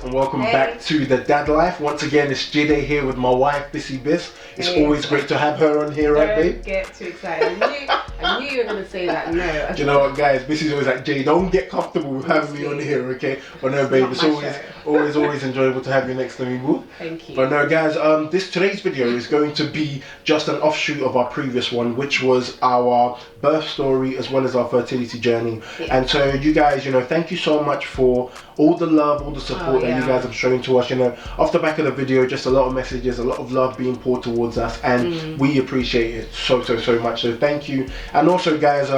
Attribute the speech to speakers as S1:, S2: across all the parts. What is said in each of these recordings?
S1: and welcome back to the Dad Life. Once again, it's Jide here with my wife, Bissy Biss. It's always great to have her on here, right, babe?
S2: Don't get too excited. I knew you were going to say that. No.
S1: Do you know what, guys? Bissy's always like, Jay, don't get comfortable with having me on here, okay? But no, babe, it's always enjoyable to have you next to me, boo.
S2: Thank you.
S1: But no, guys, today's video is going to be just an offshoot of our previous one, which was our birth story as well as our fertility journey. Yeah. And so, you guys, thank you so much for all the love, all the support that you guys have shown to us. Off the back of the video, just a lot of messages, a lot of love being poured towards us, and we appreciate it so much. So thank you. And also, guys,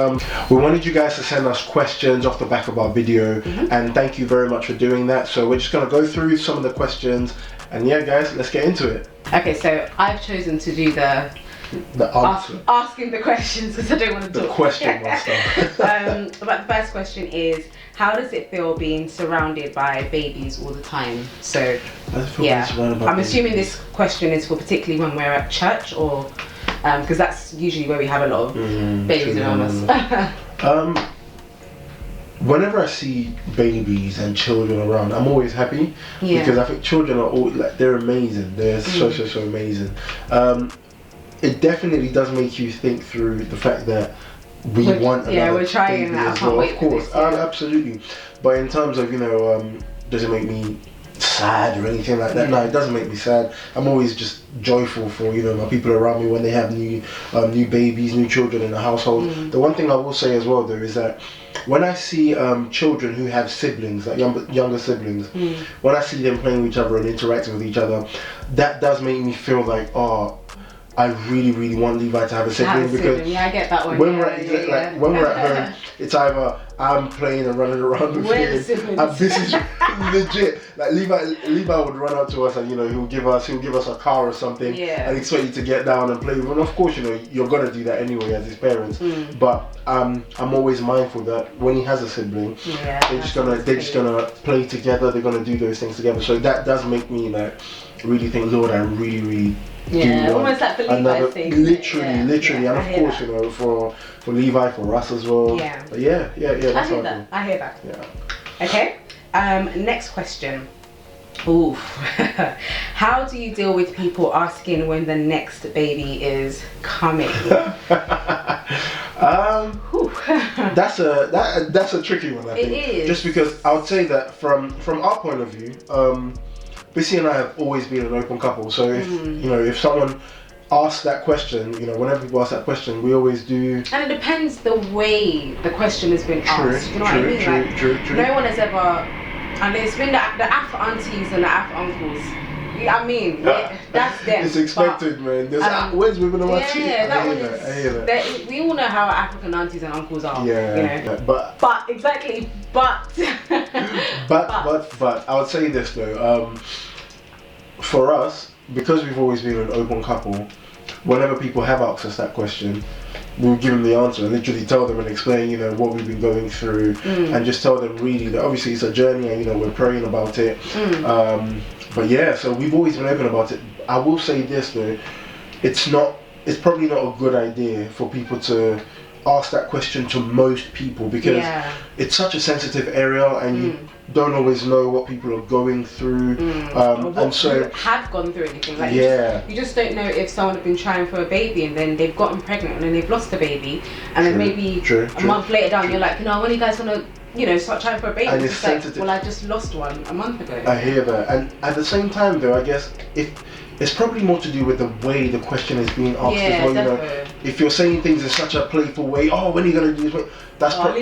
S1: we wanted you guys to send us questions off the back of our video, and thank you very much for doing that. So we're just gonna go through some of the questions, and yeah, guys, let's get into it.
S2: Okay, so I've chosen to do the answer. Asking the questions because I don't want to talk.
S1: The question master.
S2: But the first question is, how does it feel being surrounded by babies all the time? So yeah, I'm assuming this question is for particularly when we're at church, or because that's usually where we have a lot of babies around us.
S1: Whenever I see babies and children around, I'm always happy because I think children are all they're amazing. They're so amazing. It definitely does make you think through the fact that we're trying that. I can't wait. Of course, absolutely. But in terms of does it make me sad or anything like that? No, it doesn't make me sad. I'm always just joyful for my people around me when they have new babies, new children in the household. The one thing I will say as well though is that when I see children who have siblings, like younger siblings, when I see them playing with each other and interacting with each other, that does make me feel like, oh, I really want Levi to have a sibling, because
S2: I get that one.
S1: When we're at home, it's either I'm playing and running around with him, and this is legit. Like Levi would run up to us and he'll give us a car or something, and expect you to get down and play with him. And of course, you're gonna do that anyway as his parents. But I'm always mindful that when he has a sibling, they're just gonna play together. They're gonna do those things together. So that does make me really think, Lord, I really
S2: almost like for Levi's sake.
S1: Literally, and of course, for Levi, for us as well. But yeah.
S2: I hear that. Yeah. Okay. Next question. Ooh. How do you deal with people asking when the next baby is coming?
S1: That's a tricky one. I think.
S2: It is.
S1: Just because I would say that from our point of view, Bissy and I have always been an open couple. So if someone asks that question, whenever people ask that question, we always do. And
S2: it depends the way the question has been asked. You know what I mean?
S1: True.
S2: No one has ever, and it's been the Afro aunties and the Afro uncles. I mean, that's them.
S1: It's expected, man. There's where's women on my team? I hear that.
S2: We all know how African aunties and uncles are.
S1: But I would say this though. For us, because we've always been an open couple, whenever people have asked us that question, we'll give them the answer and literally tell them and explain, what we've been going through, and just tell them really that obviously it's a journey and we're praying about it. But yeah, so we've always been open about it. I will say this though, it's probably not a good idea for people to ask that question to most people, because it's such a sensitive area and you don't always know what people are going through, and so
S2: have gone through anything. Like you just don't know if someone has been trying for a baby and then they've gotten pregnant and then they've lost the baby, and then maybe a month later down you're like, when are you guys gonna start trying for a baby?
S1: And it's sensitive.
S2: Well, I just lost one a month ago.
S1: I hear that, and at the same time though, I guess it's probably more to do with the way the question is being asked as well. If you're saying things in such a playful way, when are you gonna do this? That's not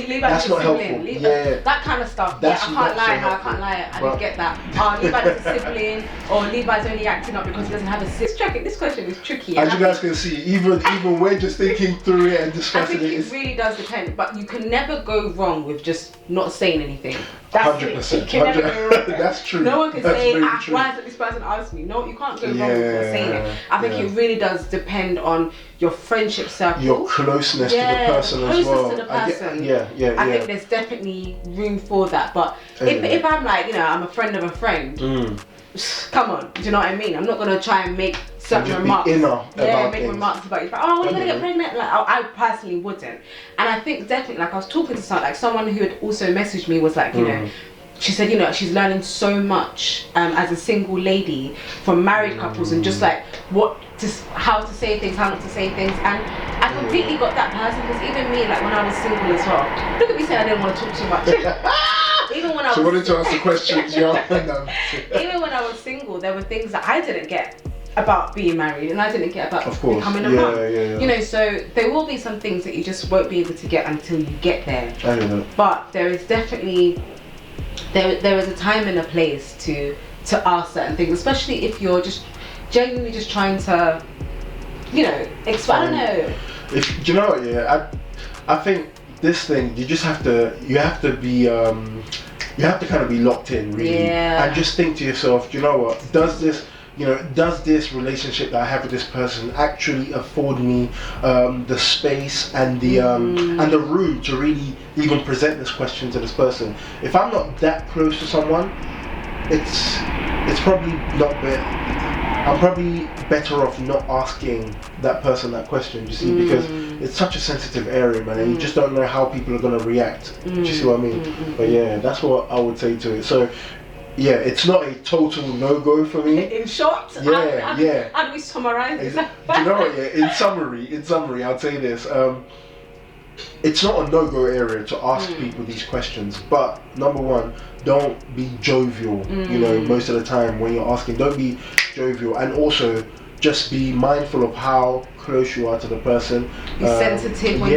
S1: helpful.
S2: That kind of stuff. I can't lie. I didn't get that. Levi's a sibling, or Levi's only acting up because he doesn't have a sibling. This question is tricky.
S1: As you guys can see, even we're just thinking through it and discussing it.
S2: I think it really does depend, but you can never go wrong with just not saying anything.
S1: 100%.
S2: You can never go wrong.
S1: That's true.
S2: No one can say, why is this person asked me? No, you can't go wrong with not saying it. I think it really does depend on your friendship circle,
S1: your closeness to the person as well.
S2: I think there's definitely room for that. But if I'm like, I'm a friend of a friend, come on, do you know what I mean? I'm not gonna try and make certain remarks. Remarks about you. When are you gonna get pregnant? Like, I personally wouldn't. And I think definitely, like, I was talking to someone who had also messaged me, was like, she said, you know, she's learning so much as a single lady from married couples and just like how to say things, how not to say things. And I completely got that person, because even me, like when I was single as well, look at me saying I didn't want to talk too much. Even when I was
S1: wanted to ask the questions, yeah.
S2: Even when I was single, there were things that I didn't get about being married, and I didn't get about becoming a mum. You know, so there will be some things that you just won't be able to get until you get there.
S1: I don't know.
S2: But there is definitely there is a time and a place to ask certain things, especially if you're just genuinely just trying to, you know, I don't know.
S1: Do you know what? Yeah, I think this thing, you have to be you have to kind of be locked in, really, and just think to yourself, you know what, does this relationship that I have with this person actually afford me the space and the room to really even present this question to this person? If I'm not that close to someone, it's probably not better. I'm probably better off not asking that person that question, you see, because it's such a sensitive area, man, and you just don't know how people are going to react. Do you see what I mean? But yeah, that's what I would say to it. So yeah, it's not a total no-go for me.
S2: In short, how do we summarize this?
S1: Do you know what? Yeah, in summary, I'd say this. It's not a no-go area to ask people these questions, but number one, don't be jovial. You know, most of the time when you're asking, don't be jovial, and also just be mindful of how close you are to the person.
S2: Be sensitive when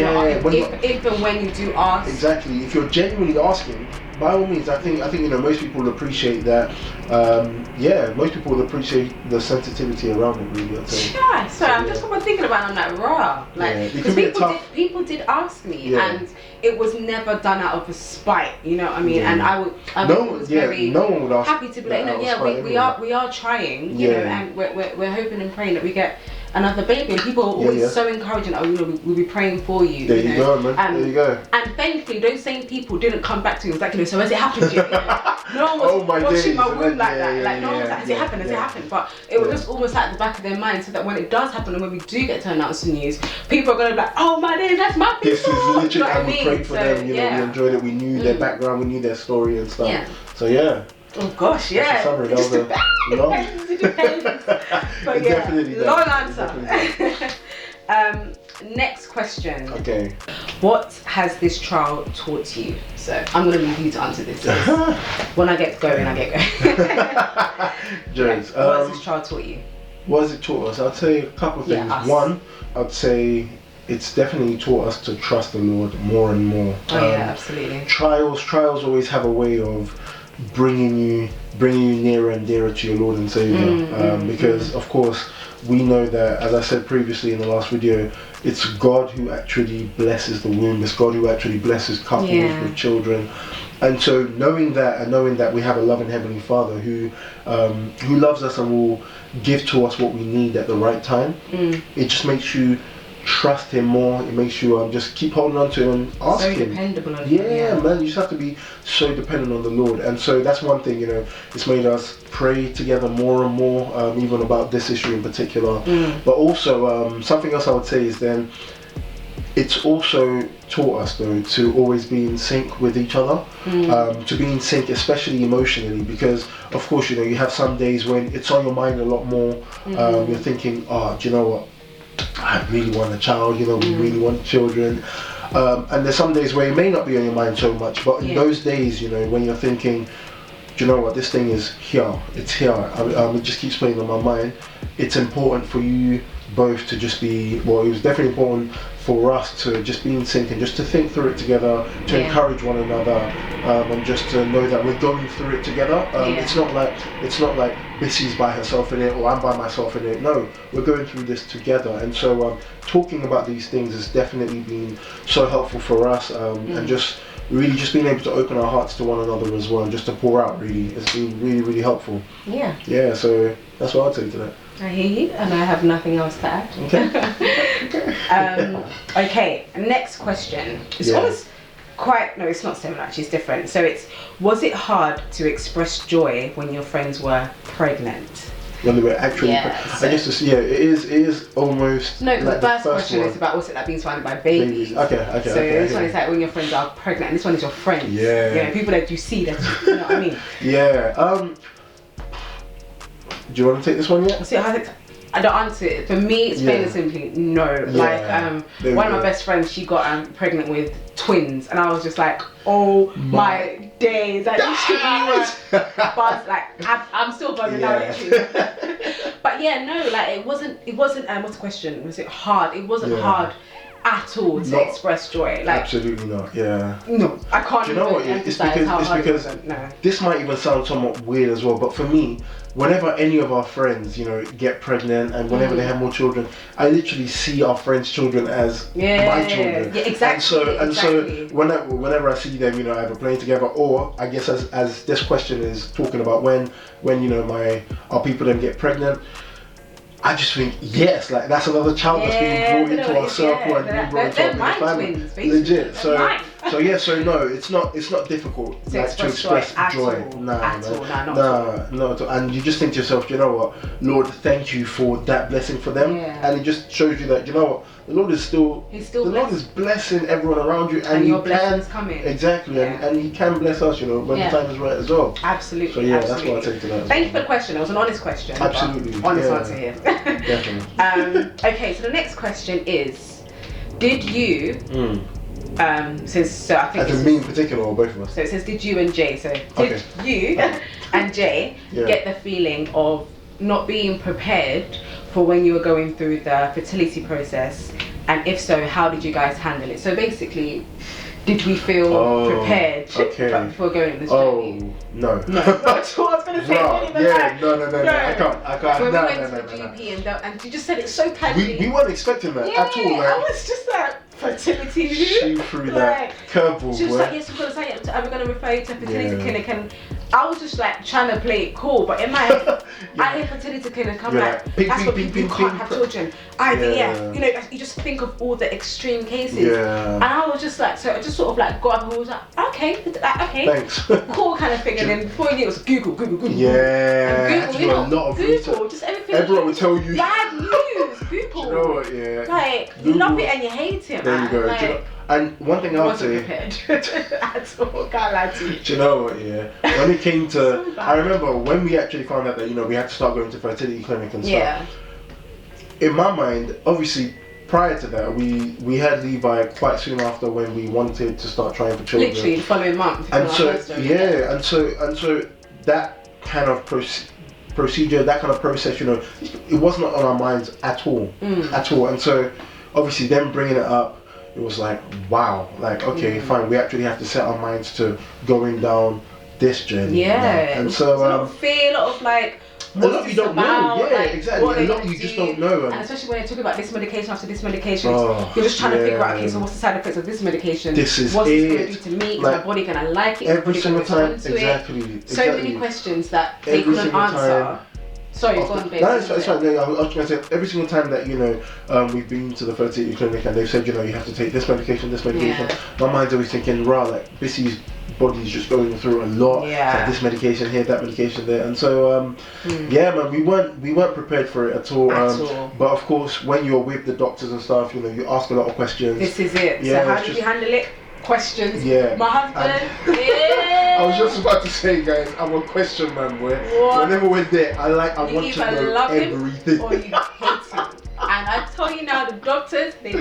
S2: when you do ask.
S1: Exactly. If you're genuinely asking, by all means, I think you know, most people will appreciate that. Most people will appreciate the sensitivity around it, really, I'd say.
S2: Yeah, I'm just thinking about it, I'm like, raw. Like, because people did ask me, and it was never done out of a spite, you know what I mean? And no one would ask happy to be like, we are trying, you know, and we're hoping and praying that we get another baby, and people are always so encouraging. Oh, you know, we'll be praying for you.
S1: There you go, man. There you go.
S2: And thankfully, those same people didn't come back to me. It was like, you know, so has it happened yet? You know? No one was watching my womb like that. Like no one was like, has it happened? Has it happened? But it was just almost at the back of their mind, so that when it does happen and when we do get to announce the news, people are going to be like, oh my days, that's my people.
S1: This is literally, you know, and we prayed for them. You know, we enjoyed it. We knew their background. We knew their story and stuff. Yeah. So yeah.
S2: Oh gosh, yeah.
S1: Summary, that was
S2: depends. But yeah,
S1: definitely
S2: long answer. Next question.
S1: Okay.
S2: What has this trial taught you? So I'm going to leave you to answer this. When I get going, I get going. What has this trial taught you?
S1: What has it taught us? I'd say a couple of things. One, I'd say it's definitely taught us to trust the Lord more and more.
S2: Oh yeah, absolutely.
S1: Trials always have a way of bringing you nearer and dearer to your Lord and Savior, because of course we know that, as I said previously in the last video, it's God who actually blesses the womb. It's God who actually blesses couples with children. And so knowing that we have a loving Heavenly Father who loves us and will give to us what we need at the right time, it just makes you trust Him more. It makes you just keep holding on to Him and ask Him.
S2: So dependable on Him.
S1: Yeah, man, you just have to be so dependent on the Lord. And so that's one thing, you know, it's made us pray together more and more, even about this issue in particular. But also, something else I would say is then, it's also taught us though to always be in sync with each other, to be in sync, especially emotionally, because of course, you know, you have some days when it's on your mind a lot more. You're thinking, oh, do you know what? I really want a child, you know, we really want children. And there's some days where it may not be on your mind so much, but in those days, you know, when you're thinking, do you know what, this thing is here, it's here, it just keeps playing on my mind, it's important for you both to just be, well, it was definitely important for us to just be in sync and just to think through it together, to encourage one another, and just to know that we're going through it together. It's not like Bissy's by herself in it or I'm by myself in it. No, we're going through this together. And so talking about these things has definitely been so helpful for us, and just really just being able to open our hearts to one another as well, and just to pour out, really, has been really, really helpful. Yeah, so that's what I'd say to that.
S2: I hear you, and I have nothing else to add. Okay, next question. It's almost it's not similar, actually, it's different. So was it hard to express joy when your friends were pregnant?
S1: when they were actually
S2: so
S1: I guess it is almost
S2: no, because
S1: like
S2: the first
S1: one.
S2: question is about what's it like being surrounded by babies.
S1: Okay.
S2: So this one is like when your friends are pregnant, and this one is your friends. Yeah. People that you see that you know what I mean.
S1: Yeah. Do you want to take this one yet?
S2: See, I don't answer it. For me, it's plain and simply no.
S1: Yeah.
S2: Like one of my best friends, she got pregnant with twins, and I was just like, oh my days, like you buzz, like I'm still buzzing now literally. But yeah, no, like it wasn't what's the question? Was it hard? It wasn't hard at all to express joy. Like
S1: absolutely not. Yeah.
S2: No, I can't.
S1: Do you know what? It's because this might even sound somewhat weird as well, but for me, whenever any of our friends, you know, get pregnant and whenever they have more children, I literally see our friends' children as my children.
S2: Yeah, exactly.
S1: And so whenever I see them, you know, either playing together, or I guess as this question is talking about when you know our people then get pregnant, I just think yes, like that's another child that's being brought into our circle and being brought into our family.
S2: Twins,
S1: legit. So no, it's not difficult to express joy. Not at all. And you just think to yourself, you know what, Lord, thank you for that blessing for them. And it just shows you that, you know what, the Lord is still Lord is blessing everyone around you, and your blessings coming. Exactly, and He can bless us, you know, when the time is right as well.
S2: Absolutely.
S1: So that's what I take to that.
S2: Thank you for the question. It was an honest question.
S1: Absolutely.
S2: Honest answer here.
S1: Definitely.
S2: Okay, so the next question is, did you I think
S1: as me in particular, or both of us?
S2: So it says, did you and Jay, so did you and Jay get the feeling of not being prepared for when you were going through the fertility process, and if so, how did you guys handle it? So basically, did we feel prepared before going on this journey?
S1: No.
S2: That's what I was going to say.
S1: No, I can't.
S2: When we went to the GP and you just said it so casually.
S1: We weren't expecting that at all.
S2: I was just like, fertility.
S1: She threw that curveball.
S2: She was like, yes, we're going to refer you to a fertility clinic, and I was just like trying to play it cool, but in my head, I hear fertility clinic, I'm like, that's what people can't have children. IVF, you know, you just think of all the extreme cases. And I was just like, so I just sort of like got up and was like, okay,
S1: thanks.
S2: Cool kind of thing. And then before you knew it was Google.
S1: Yeah.
S2: And Google, you know,
S1: a lot of
S2: Google, just everything.
S1: Everyone would tell you.
S2: Bad news, Google.
S1: You know what, yeah.
S2: Like, you love it and you hate it,
S1: man. There you go.
S2: Like,
S1: and one thing I would say,
S2: at all, can't lie to you.
S1: Do you know what, yeah? When it came to, I remember when we actually found out that, you know, we had to start going to fertility clinic and stuff. In my mind, obviously, prior to that, we had Levi quite soon after when we wanted to start trying for children.
S2: Literally the following month.
S1: And so that kind of procedure, that kind of process, you know, it was not on our minds at all, And so, obviously, them bringing it up, it was like, wow, like, okay, fine, we actually have to set our minds to going down this journey. And so,
S2: a lot of fear, a lot of like,
S1: a lot you don't know, exactly. A lot you just don't know.
S2: And especially when they talk about this medication after this medication, you're just trying to figure out, okay, so what's the side effects of this medication? What's this going to do to me? Is my body going to like it?
S1: Every single time,
S2: exactly. So many questions that they couldn't answer. Sorry, go on, babe.
S1: No, it's fine. I was going to say, every single time that, you know, we've been to the fertility clinic and they've said, you know, you have to take this medication, my mind's always thinking, right, like, Bissy's body's just going through a lot. Like this medication here, that medication there, and so man, we weren't prepared for it at all. But of course, when you're with the doctors and stuff, you know, you ask a lot of questions.
S2: This is it. So how did you handle it? Questions.
S1: My
S2: husband.
S1: I was just about to say, guys, I'm a question man, boy. Whenever we're there, I want to know everything.
S2: Or you hate him. And I tell you now, the doctors, they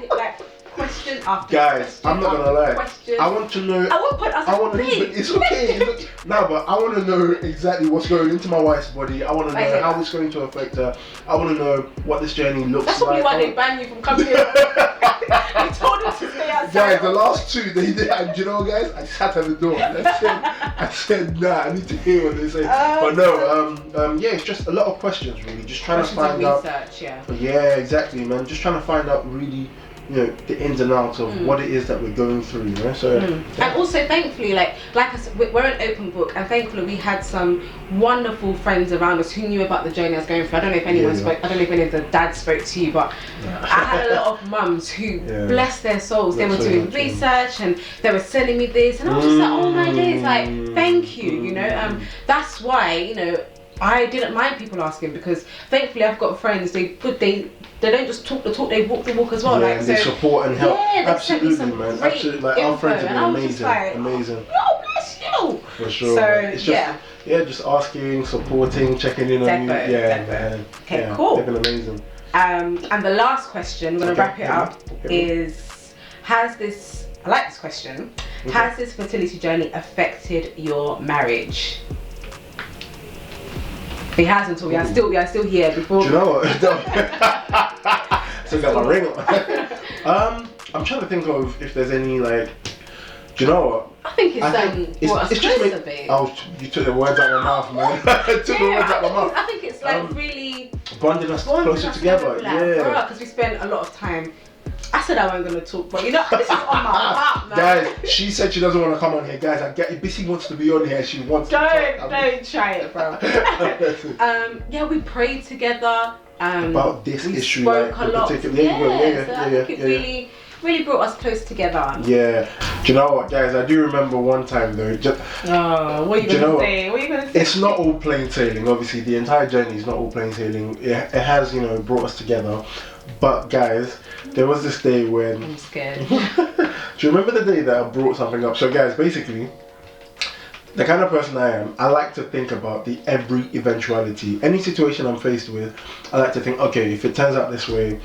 S2: like question after
S1: guys,
S2: question.
S1: I'm not gonna lie.
S2: Question.
S1: I want to know.
S2: I want to know.
S1: It's okay. No, but I want to know exactly what's going into my wife's body. I want to know how it's going to affect her. I want to know what this journey looks
S2: like.
S1: That's
S2: probably why they banned you from coming here. They told them to stay outside.
S1: Guys, the last two they did, and you know, guys, I sat at the door and I said, nah, I need to hear what they say. But no, it's just a lot of questions, really. Just trying to find out. Yeah, exactly, man. Just trying to find out really, you know, the ins and outs of what it is that we're going through, you know. So
S2: and also thankfully, like I said, we're an open book, and thankfully we had some wonderful friends around us who knew about the journey I was going through. I don't know if anyone spoke, I don't know if any of the dads spoke to you, but I had a lot of mums who bless their souls, they were doing research and they were selling me this, and I was just like, oh my days, like thank you. You know, that's why, you know, I didn't mind people asking, because thankfully I've got friends. They don't just talk the talk, they walk the walk as well.
S1: Yeah,
S2: like,
S1: and
S2: so,
S1: they support and help.
S2: Yeah,
S1: absolutely, man. Absolutely, like our friends have been amazing.
S2: Like,
S1: amazing.
S2: Oh, bless you.
S1: For sure.
S2: So
S1: it's just, just asking, supporting, checking in on you. Yeah, man.
S2: Okay,
S1: yeah,
S2: cool.
S1: They've been amazing.
S2: And the last question, we're gonna wrap it up. Is I like this question.
S1: Okay.
S2: Has this fertility journey affected your marriage? It hasn't. We are still here before.
S1: Do you know what? Still got my ring on. I'm trying to think of if there's any, like. Do you know what?
S2: I think it's just a bit.
S1: Oh, you took the words out of my mouth, man. The words out of my mouth.
S2: I think it's like really
S1: bonding us closer together. Yeah.
S2: Because we spent a lot of time. I said I wasn't gonna talk, but you know, this is on my heart, man.
S1: Guys, she said she doesn't want to come on here. Guys, I get it. Bissy wants to be on here. She wants to talk.
S2: Don't try it, bro. Yeah, we prayed together.
S1: About this issue,
S2: spoke
S1: like,
S2: a lot.
S1: I think it
S2: really brought us close together.
S1: Yeah. Do you know what, guys? I do remember one time though.
S2: What are you gonna say? What are you gonna say?
S1: It's not all plain sailing. Obviously, the entire journey is not all plain sailing. It has, you know, brought us together. But guys, there was this day when
S2: I'm scared.
S1: Do you remember the day that I brought something up? So guys, basically, the kind of person I am, I like to think about every eventuality. Any situation I'm faced with, I like to think, okay, if it turns out this way,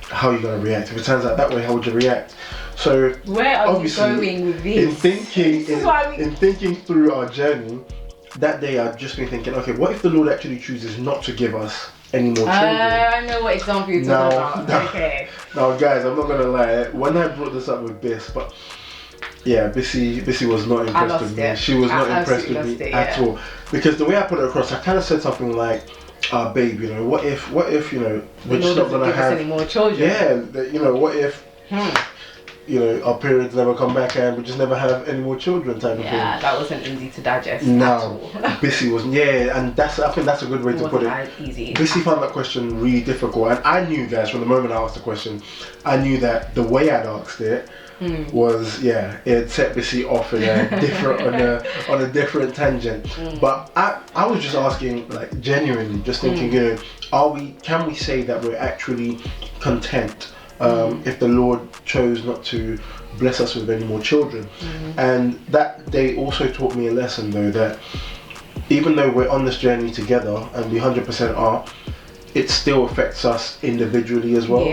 S1: how are you going to react? If it turns out that way, how would you react? So
S2: where are you going with this?
S1: In thinking through our journey, that day I've just been thinking, okay, what if the Lord actually chooses not to give us any more children?
S2: I know what example you're talking about. Okay.
S1: Now guys, I'm not going to lie, when I brought this up with Biss, but yeah, Bissy was not impressed with me. She was not impressed with me at all. Because the way I put it across, I kind of said something like, babe, you know, what if, you know, we're just not going to have
S2: any more children?
S1: Yeah, you know, what if, you know, our periods never come back and we just never have any more children type of thing.
S2: Yeah, that wasn't easy to digest
S1: at
S2: all.
S1: Bissy wasn't, and I think that's a good way to put it.
S2: Easy.
S1: Bissy found that question really difficult, and I knew, guys, from the moment I asked the question, I knew that the way I'd asked it was, it set Bissy off in a different, on a different tangent. But I was just asking, like, genuinely, just thinking, you know, can we say that we're actually content if the Lord chose not to bless us with any more children? And that day also taught me a lesson though, that even though we're on this journey together, and we 100% are, it still affects us individually as well.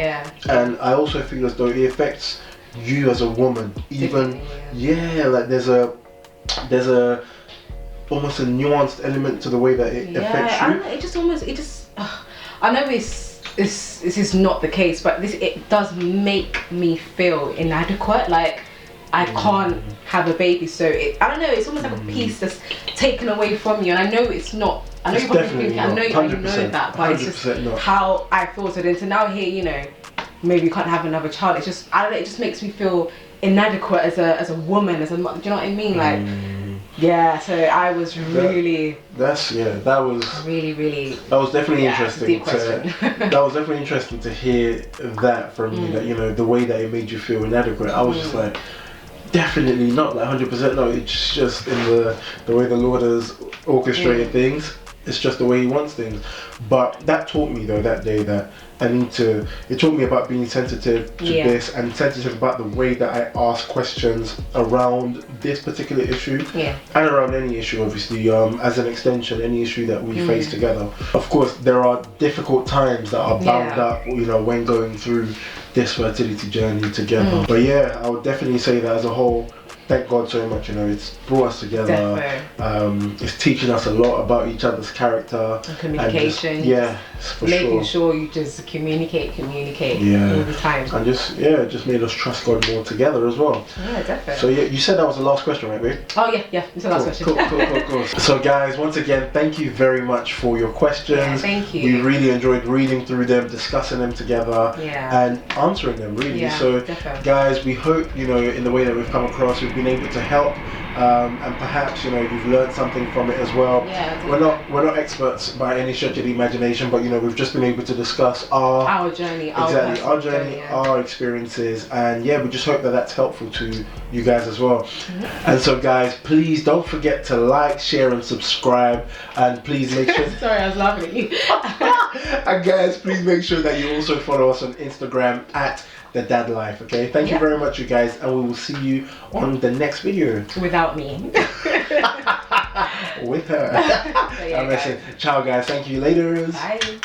S1: And I also feel as though it affects you as a woman, even like there's a almost a nuanced element to the way that it affects you.
S2: I know this is not the case, but it does make me feel inadequate, like I can't have a baby, so I don't know, it's almost like a piece that's taken away from you, and I know it's not. I know you're probably thinking, I know you know that, but it's just how I feel. So then to now hear, you know, maybe you can't have another child, it's just, I don't know, it just makes me feel inadequate as a woman, as a mother. Do you know what I mean? Like, so I was really.
S1: That was definitely interesting.
S2: Deep question.
S1: That was definitely interesting to hear that from you. That, you know, the way that it made you feel inadequate. I was just like, definitely not, like 100% no. It's just in the way the Lord has orchestrated things. It's just the way He wants things. But that taught me though that day that it taught me about being sensitive to this, and sensitive about the way that I ask questions around this particular issue, and around any issue, obviously, as an extension, any issue that we face together. Of course, there are difficult times that are bound up, you know, when going through this fertility journey together. But yeah, I would definitely say that as a whole, thank God so much, you know, it's brought us together. It's teaching us a lot about each other's character. And communication.
S2: Making sure you just communicate all the time.
S1: And just made us trust God more together as well.
S2: Yeah, definitely.
S1: So you said that was the last question, right, babe?
S2: Oh yeah, it's the last question.
S1: Cool. So guys, once again, thank you very much for your questions.
S2: Yeah, thank you.
S1: We really enjoyed reading through them, discussing them together, and answering them, really. So
S2: definitely.
S1: guys, we hope, you know, in the way that we've come across, we've been able to help, and perhaps you've learned something from it as well.
S2: Yeah,
S1: we're not experts by any stretch of the imagination, but we've just been able to discuss our
S2: journey,
S1: our journey, our experiences, and we just hope that that's helpful to you guys as well. And so guys, please don't forget to like, share and subscribe, and please make sure
S2: sorry, I was laughing at you.
S1: and guys, please make sure that you also follow us on Instagram at The Dad Life. Okay, thank you very much, you guys, and we will see you on the next video.
S2: Without me.
S1: With her. Ciao guys, thank you, later.
S2: Bye.